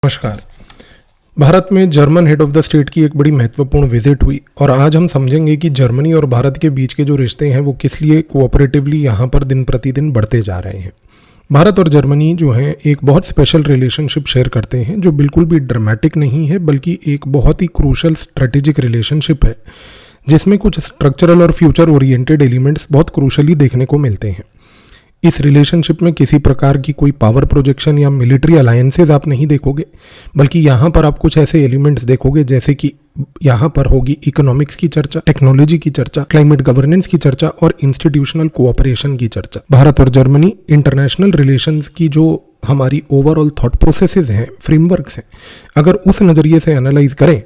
नमस्कार। भारत में German head of the state की एक बड़ी महत्वपूर्ण विजिट हुई और आज हम समझेंगे कि जर्मनी और भारत के बीच के जो रिश्ते हैं वो किस लिए कोऑपरेटिवली यहाँ पर दिन प्रतिदिन बढ़ते जा रहे हैं। भारत और जर्मनी जो है एक बहुत स्पेशल रिलेशनशिप शेयर करते हैं जो बिल्कुल भी ड्रामेटिक नहीं है बल्कि एक बहुत ही क्रूशल स्ट्रेटेजिक रिलेशनशिप है जिसमें कुछ स्ट्रक्चरल और फ्यूचर ओरिएंटेड एलिमेंट्स बहुत क्रूशली देखने को मिलते हैं। इस रिलेशनशिप में किसी प्रकार की कोई पावर प्रोजेक्शन या मिलिट्री अलायंसेज आप नहीं देखोगे, बल्कि यहाँ पर आप कुछ ऐसे एलिमेंट्स देखोगे जैसे कि यहाँ पर होगी इकोनॉमिक्स की चर्चा, टेक्नोलॉजी की चर्चा, क्लाइमेट गवर्नेंस की चर्चा और इंस्टीट्यूशनल कोऑपरेशन की चर्चा। भारत और जर्मनी इंटरनेशनल रिलेशंस की जो हमारी ओवरऑल थॉट प्रोसेसेस हैं, फ्रेमवर्क्स हैं, अगर उस नज़रिए से एनालाइज करें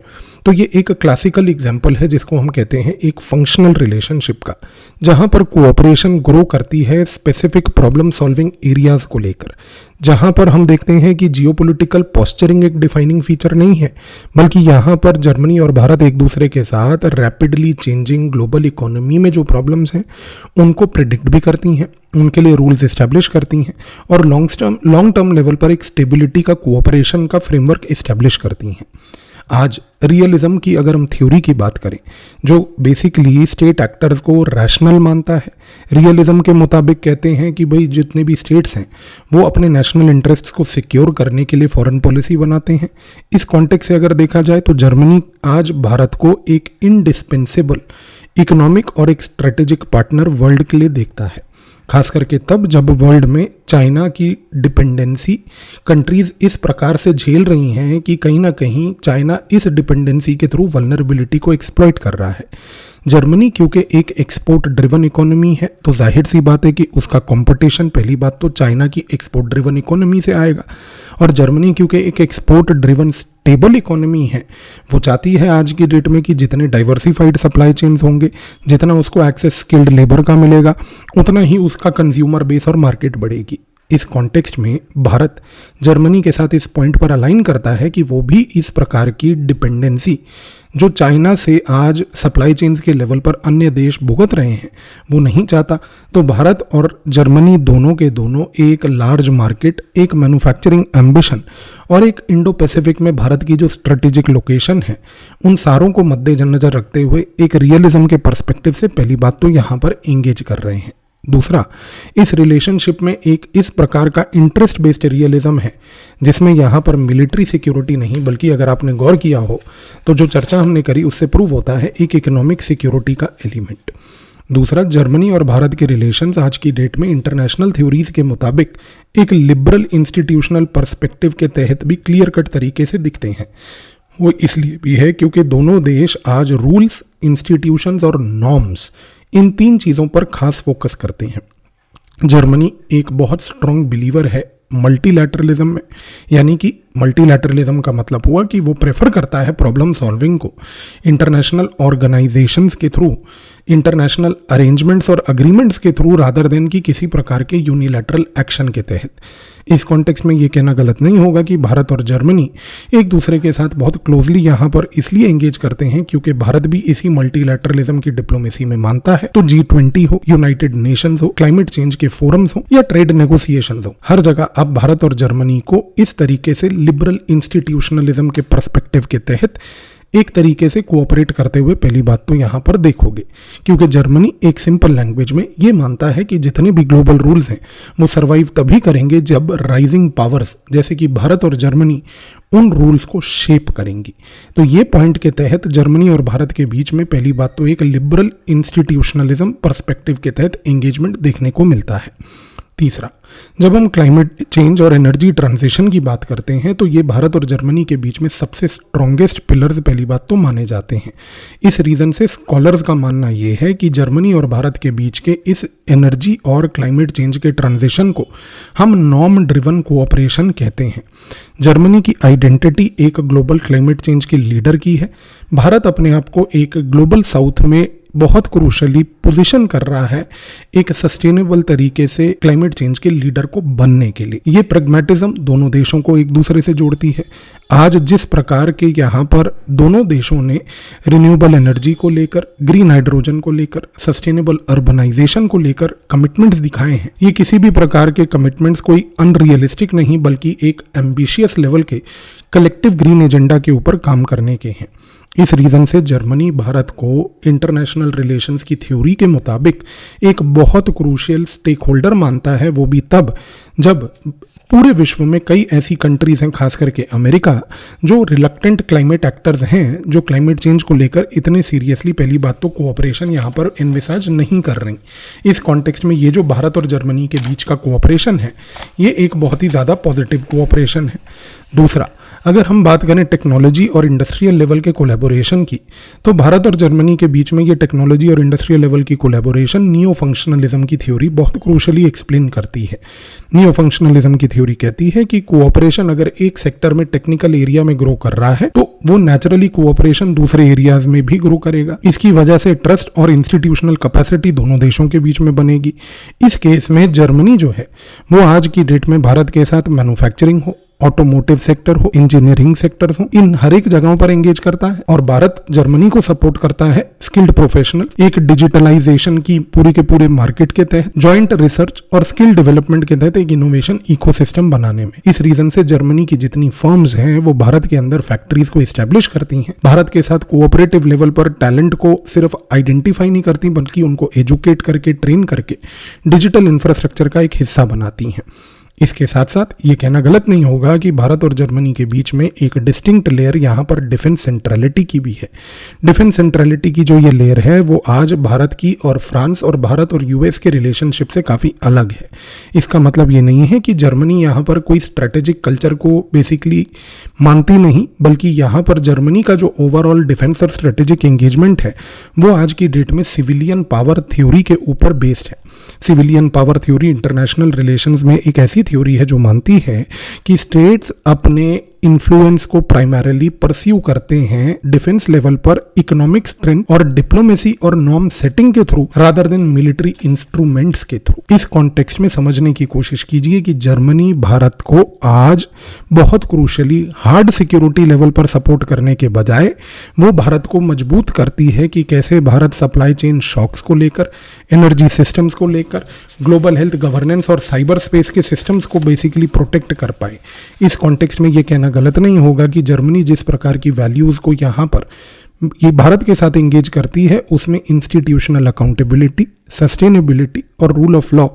तो ये एक क्लासिकल एग्जाम्पल है जिसको हम कहते हैं एक फंक्शनल रिलेशनशिप का, जहाँ पर कोऑपरेशन ग्रो करती है स्पेसिफिक प्रॉब्लम सॉल्विंग एरियाज को लेकर, जहाँ पर हम देखते हैं कि जियोपॉलिटिकल पोस्चरिंग एक डिफाइनिंग फीचर नहीं है, बल्कि यहाँ पर जर्मनी और भारत एक दूसरे के साथ रैपिडली चेंजिंग ग्लोबल इकोनॉमी में जो प्रॉब्लम्स हैं उनको प्रिडिक्ट भी करती हैं, उनके लिए रूल्स इस्टेब्लिश करती हैं और लॉन्ग टर्म लेवल पर एक स्टेबिलिटी का कोऑपरेशन का फ्रेमवर्क इस्टेब्लिश करती हैं। आज रियलिज्म की अगर हम थ्योरी की बात करें जो बेसिकली स्टेट एक्टर्स को रैशनल मानता है, रियलिज्म के मुताबिक कहते हैं कि भाई जितने भी स्टेट्स हैं वो अपने नेशनल इंटरेस्ट्स को सिक्योर करने के लिए फॉरेन पॉलिसी बनाते हैं। इस कॉन्टेक्स्ट से अगर देखा जाए तो जर्मनी आज भारत को एक इंडिस्पेंसेबल इकोनॉमिक और एक स्ट्रेटेजिक पार्टनर वर्ल्ड के लिए देखता है, खास करके तब जब वर्ल्ड में चाइना की डिपेंडेंसी कंट्रीज इस प्रकार से झेल रही हैं कि कहीं ना कहीं चाइना इस डिपेंडेंसी के थ्रू वल्नरेबिलिटी को एक्सप्लॉइट कर रहा है। जर्मनी क्योंकि एक एक्सपोर्ट ड्रिवन इकोनॉमी है तो जाहिर सी बात है कि उसका कंपटीशन पहली बात तो चाइना की एक्सपोर्ट ड्रिवन इकोनॉमी से आएगा, और जर्मनी क्योंकि एक एक्सपोर्ट ड्रिवन स्टेबल इकोनॉमी है वो चाहती है आज की डेट में कि जितने डाइवर्सिफाइड सप्लाई चेन्स होंगे, जितना उसको एक्सेस स्किल्ड लेबर का मिलेगा, उतना ही उसका कंज्यूमर बेस और मार्केट बढ़ेगी। इस कॉन्टेक्स्ट में भारत जर्मनी के साथ इस पॉइंट पर अलाइन करता है कि वो भी इस प्रकार की डिपेंडेंसी जो चाइना से आज सप्लाई चेन्स के लेवल पर अन्य देश भुगत रहे हैं वो नहीं चाहता। तो भारत और जर्मनी दोनों के दोनों एक लार्ज मार्केट, एक मैन्युफैक्चरिंग एम्बिशन और एक इंडो पैसिफिक में भारत की जो स्ट्रेटेजिक लोकेशन है उन सारों को मद्देनजर रखते हुए एक रियलिज्म के पर्सपेक्टिव से पहली बात तो यहाँ पर एंगेज कर रहे हैं। दूसरा, इस रिलेशनशिप में एक इस प्रकार का इंटरेस्ट बेस्ड रियलिज्म है जिसमें यहाँ पर मिलिट्री सिक्योरिटी नहीं बल्कि अगर आपने गौर किया हो तो जो चर्चा हमने करी उससे प्रूव होता है एक इकोनॉमिक सिक्योरिटी का एलिमेंट। दूसरा, जर्मनी और भारत के रिलेशंस आज की डेट में इंटरनेशनल थ्योरीज के मुताबिक एक लिबरल इंस्टीट्यूशनल पर्सपेक्टिव के तहत भी क्लियर कट तरीके से दिखते हैं। वो इसलिए भी है क्योंकि दोनों देश आज रूल्स, इंस्टीट्यूशंस और नॉर्म्स, इन तीन चीज़ों पर खास फोकस करते हैं। जर्मनी एक बहुत स्ट्रॉन्ग बिलीवर है मल्टीलैटरलिज्म में, यानी कि मल्टीलैटरलिज्म का मतलब हुआ कि वो प्रेफर करता है प्रॉब्लम सॉल्विंग को इंटरनेशनल ऑर्गेनाइजेशंस के थ्रू, इंटरनेशनल अरेंजमेंट्स और अग्रीमेंट्स के थ्रू रादर देन कि किसी प्रकार के यूनिलैटरल एक्शन के तहत। इस कॉन्टेक्स्ट में ये कहना गलत नहीं होगा कि भारत और जर्मनी एक दूसरे के साथ बहुत क्लोजली यहाँ पर इसलिए एंगेज करते हैं क्योंकि भारत भी इसी मल्टीलैटरलिज्म की डिप्लोमेसी में मानता है। तो G20 हो, यूनाइटेड नेशंस हो, क्लाइमेट चेंज के फोरम्स हो या ट्रेड नेगोशिएशंस हो, हर जगह अब भारत और जर्मनी को इस तरीके से लिबरल इंस्टीट्यूशनलिज्म के पर्सपेक्टिव के तहत एक तरीके से कोऑपरेट करते हुए पहली बात तो यहाँ पर देखोगे, क्योंकि जर्मनी एक सिंपल लैंग्वेज में ये मानता है कि जितने भी ग्लोबल रूल्स हैं वो सरवाइव तभी करेंगे जब राइजिंग पावर्स जैसे कि भारत और जर्मनी उन रूल्स को शेप करेंगी। तो ये पॉइंट के तहत जर्मनी और भारत के बीच में पहली बात तो एक लिबरल इंस्टीट्यूशनलिज्म पर्सपेक्टिव के तहत एंगेजमेंट देखने को मिलता है। तीसरा, जब हम क्लाइमेट चेंज और एनर्जी ट्रांजिशन की बात करते हैं तो ये भारत और जर्मनी के बीच में सबसे स्ट्रॉन्गेस्ट पिलर्स पहली बात तो माने जाते हैं। इस रीज़न से स्कॉलर्स का मानना ये है कि जर्मनी और भारत के बीच के इस एनर्जी और क्लाइमेट चेंज के ट्रांजिशन को हम नॉर्म ड्रिवन कोऑपरेशन कहते हैं। जर्मनी की आइडेंटिटी एक ग्लोबल क्लाइमेट चेंज के लीडर की है। भारत अपने आप को एक ग्लोबल साउथ में बहुत क्रूशली पोजीशन कर रहा है एक सस्टेनेबल तरीके से क्लाइमेट चेंज के लीडर को बनने के लिए। ये प्रैग्मेटिज्म दोनों देशों को एक दूसरे से जोड़ती है। आज जिस प्रकार के यहाँ पर दोनों देशों ने रिन्यूएबल एनर्जी को लेकर, ग्रीन हाइड्रोजन को लेकर, सस्टेनेबल अर्बनाइजेशन को लेकर कमिटमेंट्स दिखाए हैं, ये किसी भी प्रकार के कमिटमेंट्स कोई अनरियलिस्टिक नहीं बल्कि एक एम्बिशियस लेवल के कलेक्टिव ग्रीन एजेंडा के ऊपर काम करने के हैं। इस रीज़न से जर्मनी भारत को इंटरनेशनल रिलेशंस की थ्योरी के मुताबिक एक बहुत क्रूशियल स्टेक होल्डर मानता है, वो भी तब जब पूरे विश्व में कई ऐसी कंट्रीज़ हैं, खास करके अमेरिका, जो रिलक्टेंट क्लाइमेट एक्टर्स हैं, जो क्लाइमेट चेंज को लेकर इतने सीरियसली पहली बात तो कोऑपरेशन यहाँ पर एनविसाज नहीं कर रही। इस कॉन्टेक्स्ट में ये जो भारत और जर्मनी के बीच का कोऑपरेशन है, ये एक बहुत ही ज़्यादा पॉजिटिव कोऑपरेशन है। दूसरा, अगर हम बात करें टेक्नोलॉजी और इंडस्ट्रियल लेवल के कोलैबोरेशन की, तो भारत और जर्मनी के बीच में ये टेक्नोलॉजी और इंडस्ट्रियल लेवल की कोलैबोरेशन नियो फंक्शनलिज्म की थ्योरी बहुत क्रूशली एक्सप्लेन करती है। नियो फंक्शनलिज्म की थ्योरी कहती है कि कोऑपरेशन अगर एक सेक्टर में टेक्निकल एरिया में ग्रो कर रहा है, तो वो नेचुरली कोऑपरेशन दूसरे एरियाज में भी ग्रो करेगा। इसकी वजह से ट्रस्ट और इंस्टीट्यूशनल कैपेसिटी दोनों देशों के बीच में बनेगी। इस केस में जर्मनी जो है वो आज की डेट में भारत के साथ मैन्युफैक्चरिंग हो, ऑटोमोटिव सेक्टर हो, इंजीनियरिंग सेक्टर्स हो, इन हर एक जगहों पर एंगेज करता है और भारत जर्मनी को सपोर्ट करता है स्किल्ड प्रोफेशनल, एक डिजिटलाइजेशन की पूरे के पूरे मार्केट के तहत, जॉइंट रिसर्च और स्किल डेवलपमेंट के तहत एक इनोवेशन इकोसिस्टम बनाने में। इस रीजन से जर्मनी की जितनी फर्म्स हैं वो भारत के अंदर फैक्ट्रीज को एस्टेब्लिश करती हैं, भारत के साथ कोऑपरेटिव लेवल पर टैलेंट को सिर्फ आइडेंटिफाई नहीं करती बल्कि उनको एजुकेट करके, ट्रेन करके डिजिटल इंफ्रास्ट्रक्चर का एक हिस्सा बनाती हैं। इसके साथ साथ ये कहना गलत नहीं होगा कि भारत और जर्मनी के बीच में एक डिस्टिंक्ट लेयर यहाँ पर डिफेंस सेंट्रलिटी की भी है। डिफेंस सेंट्रलिटी की जो ये लेयर है वो आज भारत की और फ्रांस और भारत और यूएस के रिलेशनशिप से काफ़ी अलग है। इसका मतलब ये नहीं है कि जर्मनी यहाँ पर कोई स्ट्रेटेजिक कल्चर को बेसिकली मानती नहीं, बल्कि यहाँ पर जर्मनी का जो ओवरऑल डिफेंस और स्ट्रेटेजिक एंगेजमेंट है वो आज की डेट में सिविलियन पावर थ्योरी के ऊपर बेस्ड है। Civilian power theory international relations में एक ऐसी थ्योरी है जो मानती है कि स्टेट्स अपने इन्फ्लुएंस को प्राइमरीली परस्यू करते हैं डिफेंस लेवल पर इकोनॉमिक स्ट्रेंथ और डिप्लोमेसी और नॉर्म सेटिंग के through rather than military instruments के थ्रू। इस कॉन्टेक्स्ट में समझने की कोशिश कीजिए कि जर्मनी भारत को आज बहुत क्रूशली हार्ड सिक्योरिटी लेवल पर सपोर्ट करने के बजाय वो भारत को मजबूत करती है कि कैसे भारत सप्लाई चेन शॉक्स को लेकर, एनर्जी सिस्टम्स को लेकर, ग्लोबल हेल्थ गवर्नेंस और साइबर स्पेस के सिस्टम्स को बेसिकली प्रोटेक्ट कर पाए। इस कॉन्टेक्स्ट में ये कहना गलत नहीं होगा कि जर्मनी जिस प्रकार की वैल्यूज को यहाँ पर ये भारत के साथ एंगेज करती है उसमें इंस्टीट्यूशनल अकाउंटेबिलिटी, सस्टेनेबिलिटी और रूल ऑफ लॉ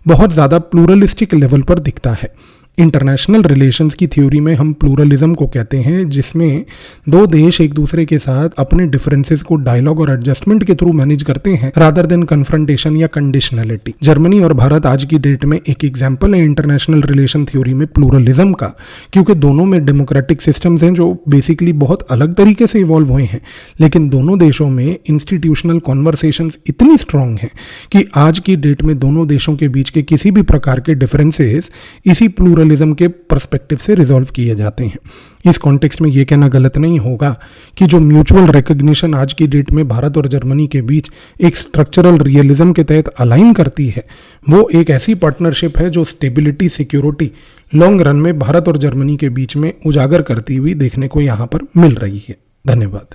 बहुत ज़्यादा प्लूरलिस्टिक लेवल पर दिखता है। इंटरनेशनल रिलेशंस की थ्योरी में हम प्लूरलिज्म को कहते हैं, जिसमें दो देश एक दूसरे के साथ अपने डिफरेंसेस को डायलॉग और एडजस्टमेंट के थ्रू मैनेज करते हैं रादर देन कन्फ्रंटेशन या कंडीशनलिटी। जर्मनी और भारत आज की डेट में एक एग्जाम्पल है इंटरनेशनल रिलेशन थ्योरी में प्लूरलिज्म का, क्योंकि दोनों में डेमोक्रेटिक सिस्टम्स हैं जो बेसिकली बहुत अलग तरीके से इवॉल्व हुए हैं, लेकिन दोनों देशों में इंस्टीट्यूशनल कॉन्वर्सेशंस इतनी स्ट्रांग हैं कि आज की डेट में दोनों देशों के बीच के किसी भी प्रकार के डिफरेंसेस इसी प्लूरलिज्म के पर्सपेक्टिव से रिजॉल्व किए जाते हैं। इस कॉन्टेक्स्ट में यह कहना गलत नहीं होगा कि जो म्यूचुअल रिकॉग्निशन आज की डेट में भारत और जर्मनी के बीच एक स्ट्रक्चरल रियलिज्म के तहत अलाइन करती है, वो एक ऐसी पार्टनरशिप है जो स्टेबिलिटी, सिक्योरिटी लॉन्ग रन में भारत और जर्मनी के बीच में उजागर करती हुई देखने को यहाँ पर मिल रही है। धन्यवाद।